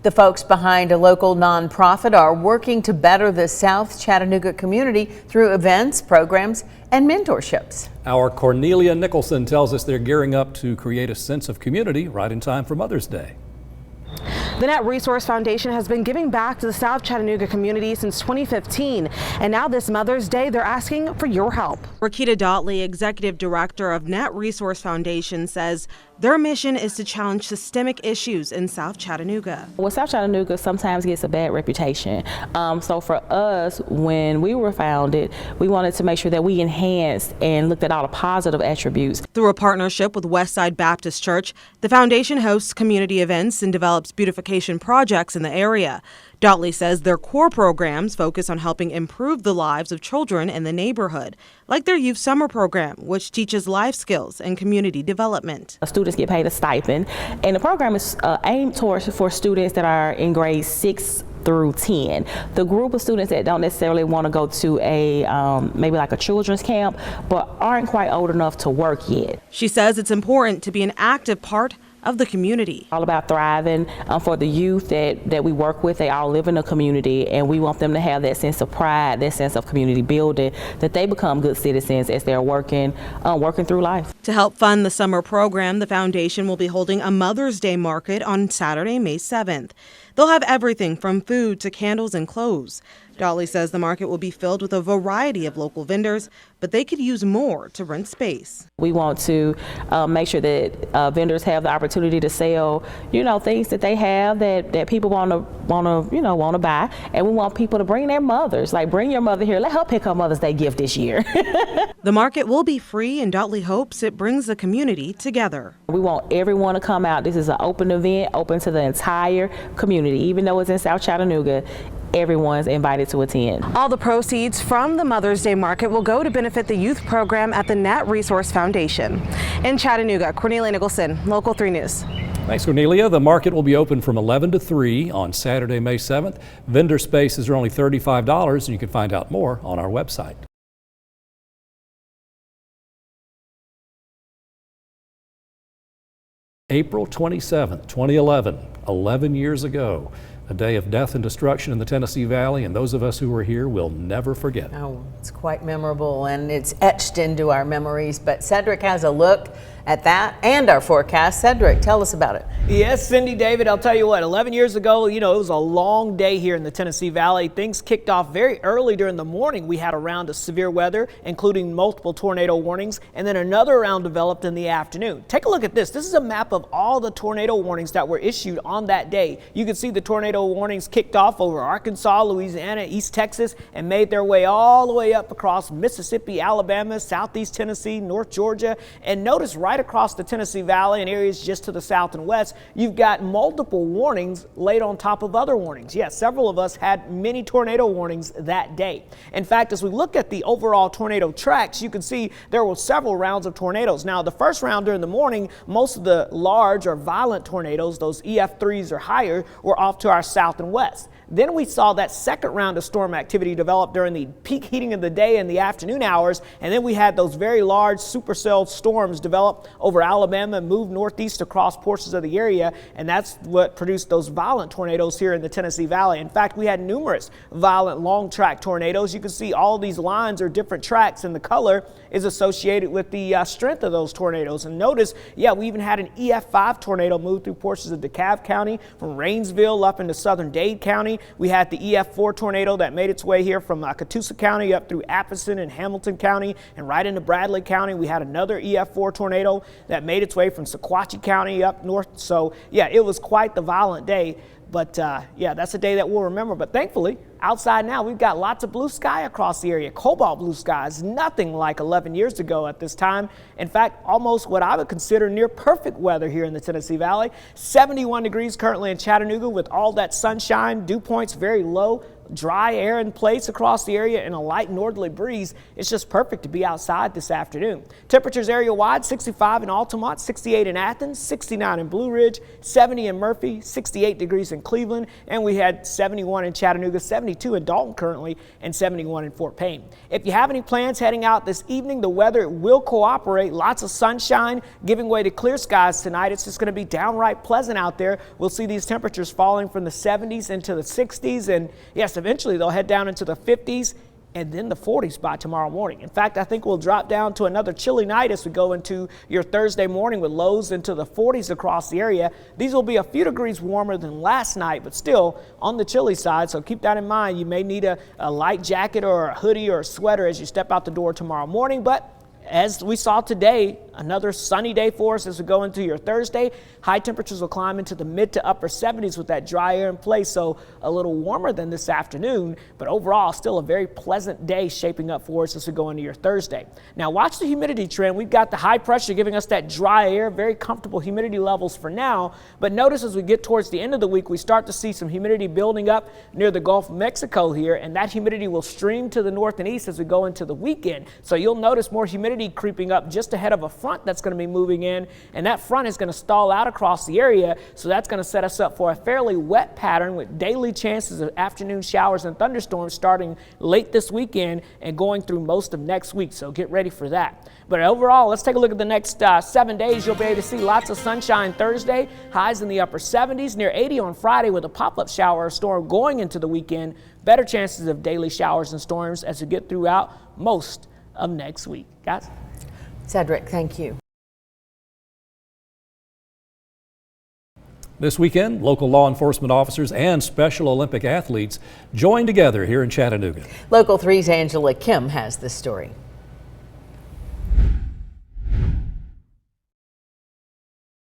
The folks behind a local nonprofit are working to better the South Chattanooga community through events, programs, and mentorships. Our Cornelia Nicholson tells us they're gearing up to create a sense of community right in time for Mother's Day. The Net Resource Foundation has been giving back to the South Chattanooga community since 2015, and now this Mother's Day, they're asking for your help. Rakita Dotley, Executive Director of Net Resource Foundation, says their mission is to challenge systemic issues in South Chattanooga. Well, South Chattanooga sometimes gets a bad reputation. So for us, when we were founded, we wanted to make sure that we enhanced and looked at all the positive attributes. Through a partnership with Westside Baptist Church, the foundation hosts community events and develops beautification projects in the area. Dotley says their core programs focus on helping improve the lives of children in the neighborhood, like their youth summer program, which teaches life skills and community development. Students get paid a stipend, and the program is aimed for students that are in grades 6 through 10. The group of students that don't necessarily want to go to a maybe like a children's camp, but aren't quite old enough to work yet. She says it's important to be an active part of the community. All about thriving for the youth that we work with. They all live in a community, and we want them to have that sense of pride, that sense of community building, that they become good citizens as they're working through life. To help fund the summer program, the foundation will be holding a Mother's Day market on Saturday, May 7th. They'll have everything from food to candles and clothes. Dotley says the market will be filled with a variety of local vendors, but they could use more to rent space. We want to make sure that vendors have the opportunity to sell, things that they have that people want to buy, and we want people to bring their mothers. Like, bring your mother here. Let her pick her Mother's Day gift this year. The market will be free, and Dotley hopes it brings the community together. We want everyone to come out. This is an open event, open to the entire community, even though it's in South Chattanooga. Everyone's invited to attend. All the proceeds from the Mother's Day market will go to benefit the youth program at the Net Resource Foundation. In Chattanooga, Cornelia Nicholson, Local 3 News. Thanks, Cornelia. The market will be open from 11 to 3 on Saturday, May 7th. Vendor spaces are only $35, and you can find out more on our website. April 27th, 2011, 11 years ago. A day of death and destruction in the Tennessee Valley, and those of us who were here will never forget. Oh, it's quite memorable, and it's etched into our memories. But Cedric has a look at that and our forecast. Cedric, tell us about it. Yes, Cindy, David, I'll tell you what, 11 years ago, it was a long day here in the Tennessee Valley. Things kicked off very early during the morning. We had a round of severe weather, including multiple tornado warnings, and then another round developed in the afternoon. Take a look at this. This is a map of all the tornado warnings that were issued on that day. You can see the tornado warnings kicked off over Arkansas, Louisiana, East Texas, and made their way all the way up across Mississippi, Alabama, Southeast Tennessee, North Georgia, and notice right across the Tennessee Valley and areas just to the south and west, you've got multiple warnings laid on top of other warnings. Yes, several of us had many tornado warnings that day. In fact, as we look at the overall tornado tracks, you can see there were several rounds of tornadoes. Now, the first round during the morning, most of the large or violent tornadoes, those EF3s or higher, were off to our south and west. Then we saw that second round of storm activity develop during the peak heating of the day and the afternoon hours, and then we had those very large supercell storms develop over Alabama and move northeast across portions of the area, and that's what produced those violent tornadoes here in the Tennessee Valley. In fact, we had numerous violent long track tornadoes. You can see all these lines are different tracks, and the color is associated with the strength of those tornadoes. And notice, we even had an EF5 tornado move through portions of DeKalb County from Rainsville up into southern Dade County. We had the EF4 tornado that made its way here from Catoosa County up through Atchison and Hamilton County and right into Bradley County. We had another EF4 tornado that made its way from Sequatchie County up north. So it was quite the violent day. But that's a day that we'll remember. But thankfully, outside now, we've got lots of blue sky across the area. Cobalt blue skies, nothing like 11 years ago at this time. In fact, almost what I would consider near perfect weather here in the Tennessee Valley. 71 degrees currently in Chattanooga with all that sunshine. Dew points very low, dry air in place across the area and a light northerly breeze. It's just perfect to be outside this afternoon. Temperatures area-wide, 65 in Altamont, 68 in Athens, 69 in Blue Ridge, 70 in Murphy, 68 degrees in Cleveland, and we had 71 in Chattanooga, 72 in Dalton currently, and 71 in Fort Payne. If you have any plans heading out this evening, the weather will cooperate. Lots of sunshine giving way to clear skies tonight. It's just going to be downright pleasant out there. We'll see these temperatures falling from the 70s into the 60s, and yes, eventually they'll head down into the 50s and then the 40s by tomorrow morning. In fact, I think we'll drop down to another chilly night as we go into your Thursday morning with lows into the 40s across the area. These will be a few degrees warmer than last night, but still on the chilly side, so keep that in mind. You may need a light jacket or a hoodie or a sweater as you step out the door tomorrow morning, but as we saw today, another sunny day for us as we go into your Thursday. High temperatures will climb into the mid to upper 70s with that dry air in place, so a little warmer than this afternoon, but overall still a very pleasant day shaping up for us as we go into your Thursday. Now watch the humidity trend. We've got the high pressure giving us that dry air, very comfortable humidity levels for now, but notice as we get towards the end of the week, we start to see some humidity building up near the Gulf of Mexico here, and that humidity will stream to the north and east as we go into the weekend. So you'll notice more humidity creeping up just ahead of a front that's going to be moving in, and that front is going to stall out across the area, so that's going to set us up for a fairly wet pattern with daily chances of afternoon showers and thunderstorms starting late this weekend and going through most of next week, so get ready for that. But overall, let's take a look at the next 7 days. You'll be able to see lots of sunshine Thursday, highs in the upper 70s, near 80 on Friday with a pop-up shower or storm going into the weekend. Better chances of daily showers and storms as we get throughout most of next week. Guys? Cedric, thank you. This weekend, local law enforcement officers and Special Olympic athletes join together here in Chattanooga. Local 3's Angela Kim has the story.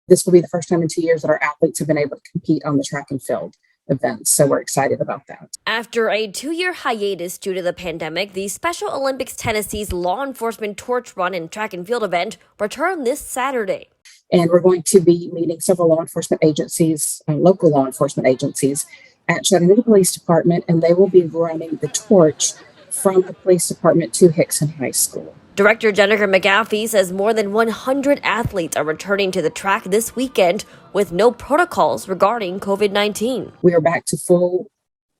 This will be the first time in 2 years that our athletes have been able to compete on the track and field events, so we're excited about that. After a 2-year hiatus due to the pandemic, the Special Olympics Tennessee's Law Enforcement Torch Run and Track and Field event returned this Saturday. And we're going to be meeting several law enforcement agencies, local law enforcement agencies at Chattanooga Police Department, and they will be running the torch from the police department to Hickson High School. Director Jennifer McGaffey says more than 100 athletes are returning to the track this weekend with no protocols regarding COVID-19. We are back to full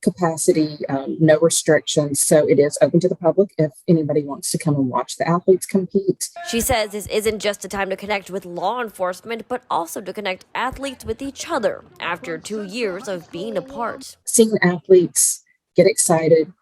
capacity, no restrictions, so it is open to the public if anybody wants to come and watch the athletes compete. She says this isn't just a time to connect with law enforcement, but also to connect athletes with each other after 2 years of being apart. Seeing athletes get excited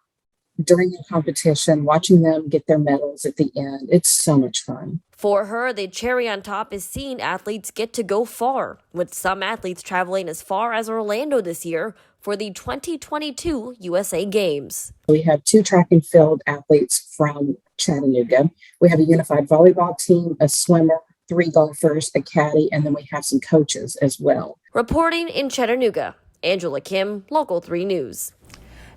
during the competition, watching them get their medals at the end, it's so much fun. For her, the cherry on top is seeing athletes get to go far, with some athletes traveling as far as Orlando this year for the 2022 USA Games. We have 2 track and field athletes from Chattanooga. We have a unified volleyball team, a swimmer, 3 golfers, a caddy, and then we have some coaches as well. Reporting in Chattanooga, Angela Kim, Local 3 News.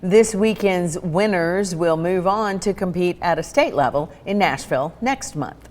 This weekend's winners will move on to compete at a state level in Nashville next month.